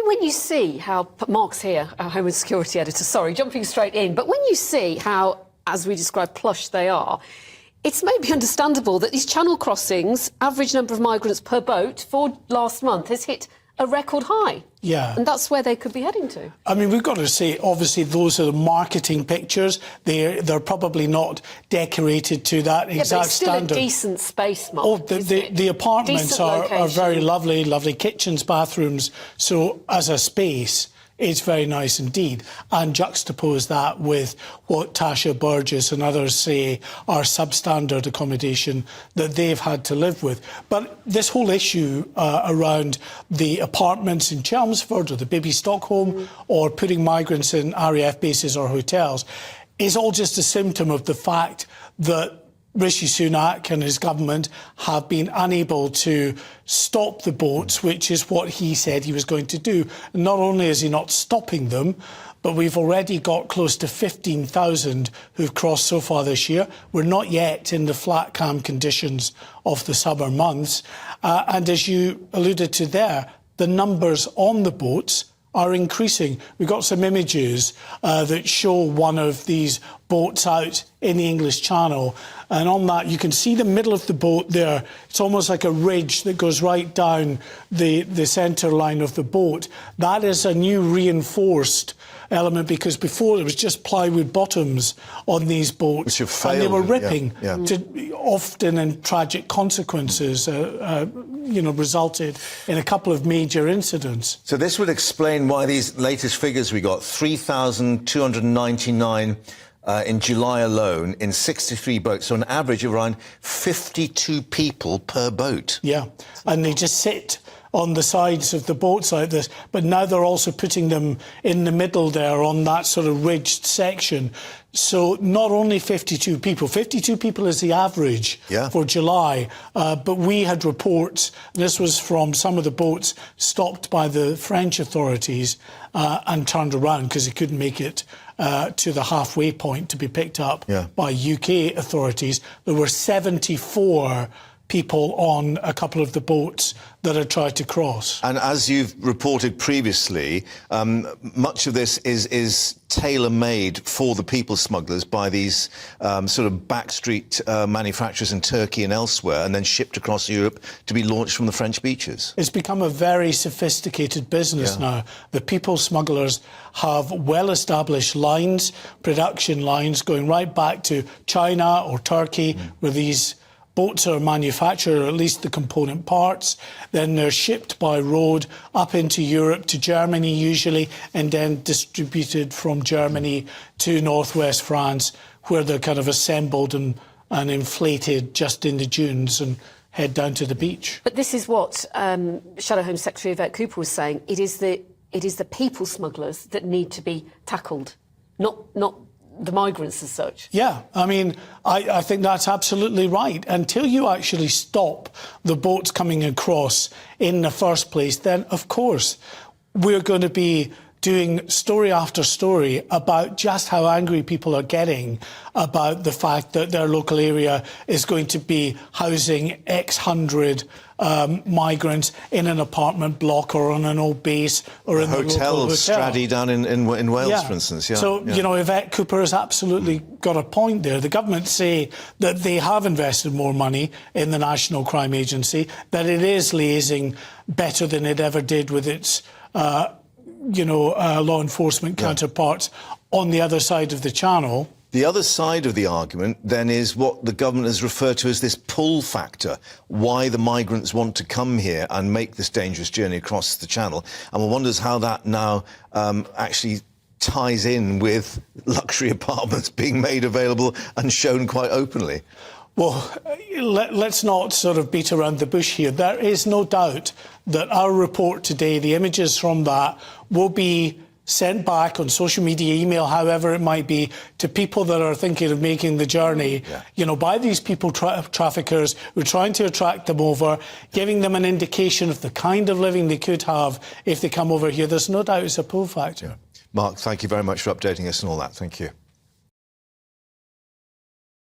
when you see how... Mark's here, our Home and Security Editor, sorry, jumping straight in. But when you see how, as we described, plush they are, it's maybe understandable that these channel crossings, average number of migrants per boat for last month has hit a record high. Yeah. And that's where they could be heading to. I mean, we've got to say, obviously, those are the marketing pictures. They're probably not decorated to that exact but it's still standard. a decent space, Mark. Oh, the apartments are very lovely kitchens, bathrooms. So as a space, it's very nice indeed. And juxtapose that with what Tasha Burgess and others say are substandard accommodation that they've had to live with. But this whole issue around the apartments in Chelmsford or the Baby Stockholm or putting migrants in RAF bases or hotels is all just a symptom of the fact that Rishi Sunak and his government have been unable to stop the boats, which is what he said he was going to do. And not only is he not stopping them, but we've already got close to 15,000 who've crossed so far this year. We're not yet in the flat calm conditions of the summer months. And as you alluded to there, the numbers on the boats are increasing. We've got some images that show one of these boats out in the English Channel. And on that, you can see the middle of the boat there. It's almost like a ridge that goes right down the centre line of the boat. That is a new reinforced element, because before it was just plywood bottoms on these boats, and they were ripping, often in tragic consequences, resulted in a couple of major incidents. So this would explain why these latest figures we got, 3,299 in July alone in 63 boats, so an average of around 52 people per boat. Yeah, and they just sit on the sides of the boats like this, but now they're also putting them in the middle there on that sort of ridged section. So not only 52 people is the average for July, but we had reports, and this was from some of the boats stopped by the French authorities and turned around because they couldn't make it to the halfway point to be picked up by UK authorities. There were 74 people on a couple of the boats that had tried to cross. And as you've reported previously, much of this is tailor-made for the people smugglers by these sort of backstreet manufacturers in Turkey and elsewhere, and then shipped across Europe to be launched from the French beaches. It's become a very sophisticated business now. The people smugglers have well-established lines, production lines, going right back to China or Turkey, where these boats are manufactured, or at least the component parts. Then they're shipped by road up into Europe, to Germany usually, and then distributed from Germany to northwest France, where they're kind of assembled and inflated just in the dunes and head down to the beach. But this is what Shadow Home Secretary Yvette Cooper was saying. It is the people smugglers that need to be tackled, not the migrants as such. Yeah, I mean, I think that's absolutely right. Until you actually stop the boats coming across in the first place, then, of course, we're going to be doing story after story about just how angry people are getting about the fact that their local area is going to be housing X hundred migrants in an apartment block or on an old base or in a hotel. Straddy down in Wales, for instance. You know, Yvette Cooper has absolutely got a point there. The government say that they have invested more money in the National Crime Agency, that it is liaising better than it ever did with its law enforcement counterparts on the other side of the channel. The other side of the argument, then, is what the government has referred to as this pull factor, why the migrants want to come here and make this dangerous journey across the channel. And one wonders how that now actually ties in with luxury apartments being made available and shown quite openly. Well, let's not sort of beat around the bush here. There is no doubt that our report today, the images from that, will be sent back on social media, email, however it might be, to people that are thinking of making the journey, by these people traffickers who are trying to attract them over, giving them an indication of the kind of living they could have if they come over here. There's no doubt it's a pull factor. Mark, thank you very much for updating us and all that. Thank you.